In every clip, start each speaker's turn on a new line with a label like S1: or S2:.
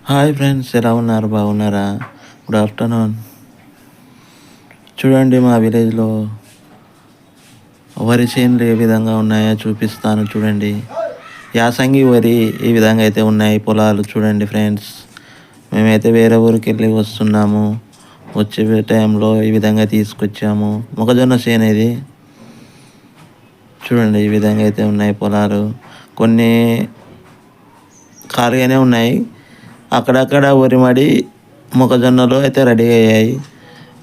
S1: Hi friends, ఎలా ఉన్నారు? బాగున్నారా? Good afternoon. చూడండి, మా విలేజ్లో వరి చేనులు ఏ విధంగా ఉన్నాయో చూపిస్తాను. చూడండి, యాసంగి వరి ఈ విధంగా అయితే ఉన్నాయి పొలాలు. చూడండి ఫ్రెండ్స్, మేమైతే వేరే ఊరికి వెళ్ళి వస్తున్నాము. వచ్చే టైంలో ఈ విధంగా తీసుకొచ్చాము. మొక్కజొన్న చేను ఇది. చూడండి, ఈ విధంగా అయితే ఉన్నాయి పొలాలు. కొన్ని ఖాళీగానే ఉన్నాయి. అక్కడక్కడ వరిమడి మొక్కజొన్నలు అయితే రెడీ అయ్యాయి.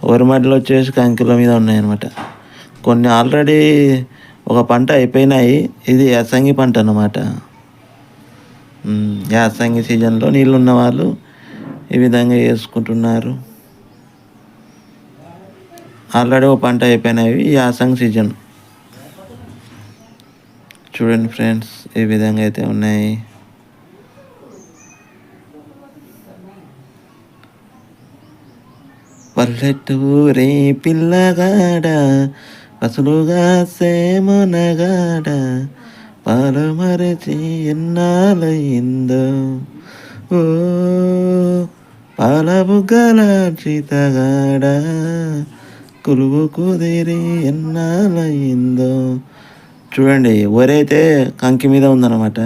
S1: వరిమడిలో వచ్చేసి కంకిల మీద ఉన్నాయన్నమాట. కొన్ని ఆల్రెడీ ఒక పంట అయిపోయినాయి. ఇది యాసంగి పంట అన్నమాట. యాసంగి సీజన్లో నీళ్ళు ఉన్న వాళ్ళు ఈ విధంగా వేసుకుంటున్నారు. ఆల్రెడీ ఒక పంట అయిపోయినవి యాసంగి సీజన్. చూడండి ఫ్రెండ్స్, ఈ విధంగా అయితే ఉన్నాయి. పల్లెటూరే పిల్లగాడ పసులుగా సేమనగాడ పాలు మరచి ఎన్నాలయ్యిందో, ఓ పాల బుగ్గల చితగాడ కులువు కుదిరి ఎన్నాలయ్యిందో. చూడండి, వరైతే కంకి మీద ఉందన్నమాట.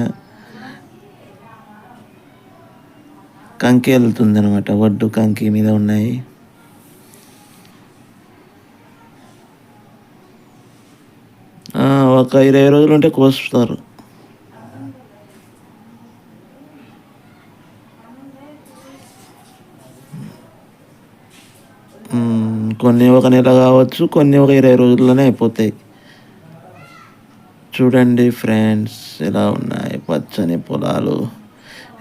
S1: కంకి వెళ్తుంది అనమాట. వడ్డు కంకి మీద ఉన్నాయి. ఒక 20 రోజులు ఉంటే కోస్తారు. కొన్ని ఒక నెల కావచ్చు, కొన్ని ఒక 20 రోజుల్లోనే అయిపోతాయి. చూడండి ఫ్రెండ్స్, ఎలా ఉన్నాయి పచ్చని పొలాలు.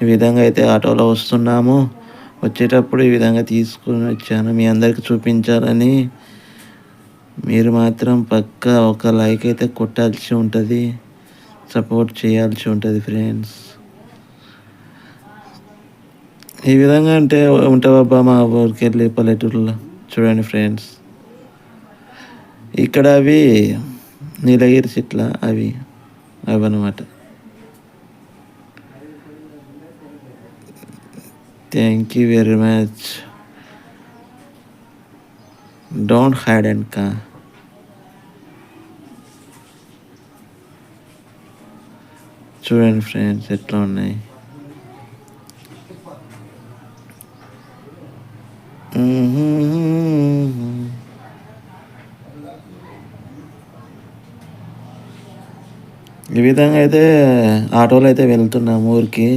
S1: ఈ విధంగా అయితే ఆటోలో వస్తున్నాము. వచ్చేటప్పుడు ఈ విధంగా తీసుకుని వచ్చాను మీ అందరికి చూపించాలని. మీరు మాత్రం పక్కా ఒక లైక్ అయితే కొట్టాల్సి ఉంటుంది, సపోర్ట్ చేయాల్సి ఉంటుంది ఫ్రెండ్స్. ఈ విధంగా అంటే ఉంటావబ్బా మా ఊరికి వెళ్ళి పల్లెటూరులో. చూడండి ఫ్రెండ్స్, ఇక్కడ అవి నీలగిరి చెట్ల అవి అనమాట. Thank you very much. Don't hide and కా. చూడండి ఫ్రెండ్స్, ఎట్లా ఉన్నాయి. ఈ విధంగా అయితే ఆటోలో అయితే వెళ్తున్నాము ఊరికి.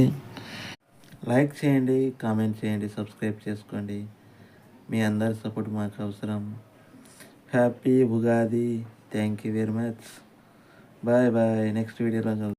S1: లైక్ చేయండి, కామెంట్ చేయండి, సబ్స్క్రైబ్ చేసుకోండి. మీ అందరి సపోర్ట్ మాకు అవసరం. Happy Ugadi. Thank you very much. Bye bye. Next వీడియోలో